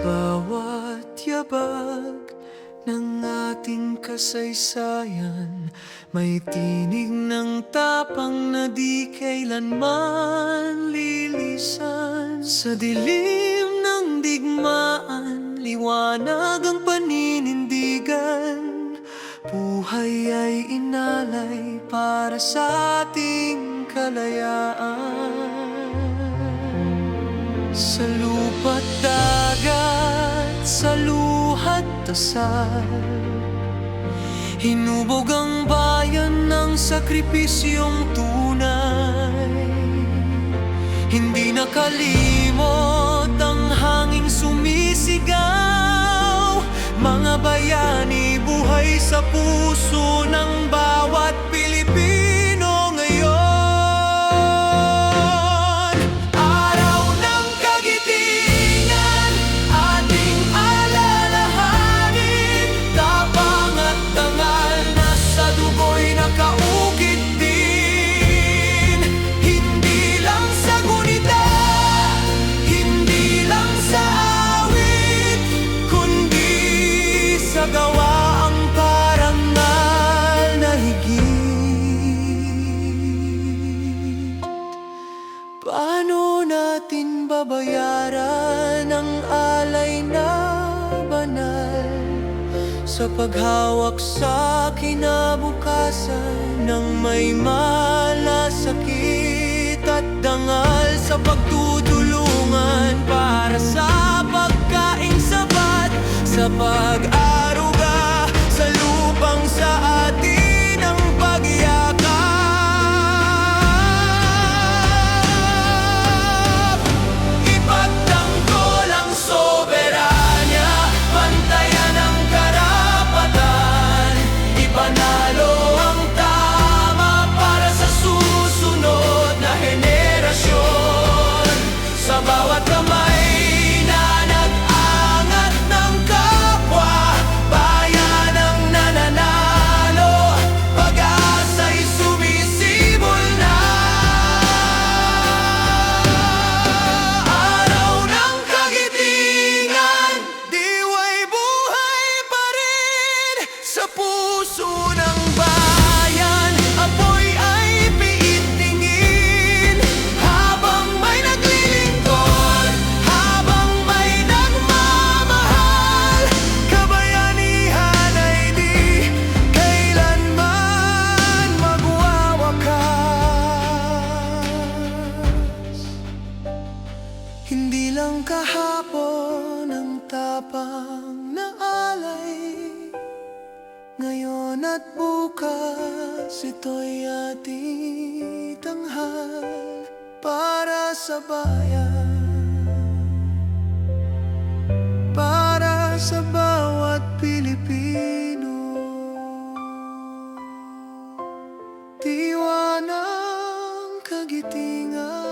bawat yabag ng ating kasaysayan, may tinig ng tapang na di kailanman lilisan. Sa dilim ng digmaan, liwanag ang paninindigan. Buhay ay inalay para sa ating kalayaan. Sa lupa't dagat, sa luha't dasal, hinubog ang bayan ng sakripisyong tunay. Hindi nakalimot ang hanging sumisigaw. Mga bayani, buhay sa puso ng bawat Pilipino ngayon. Araw ng kagitingan, ating alalahanin. Tapang at dangal na sa dugo'y nakaukit din. Hindi lang sa gunita, hindi lang sa awit, kundi sa gawa ang parangal na higit. Paano natin babayaran ang alay na banal sa paghawak sa kinabukasan ng may malasakit at dangal sa pagtutulungan para sa pagkaing sapat, sa pag-aruga sa lupang sa atin ang pagyakap. Ipagtanggol ang soberanya, pantayan ang karapatan, ipanalo ang tama para sa susunod na henerasyon. Sa bawat kamay na nag-angat ng kapwa, bayan ang nananalo, pag-asa'y sumisibol na. Araw ng kagitingan, diway buhay pa rin sa puso ng bayan. Apoy ay piitingin habang may naglilingkod, habang may nagmamahal. Kabayanihan ay di kailanman magwawakas. Hindi lang kahapon ang tapang na alay, ngayon at bukas ito'y ating tanghal para sa bayan, para sa bawat Pilipino. Diwa ng kagitingan.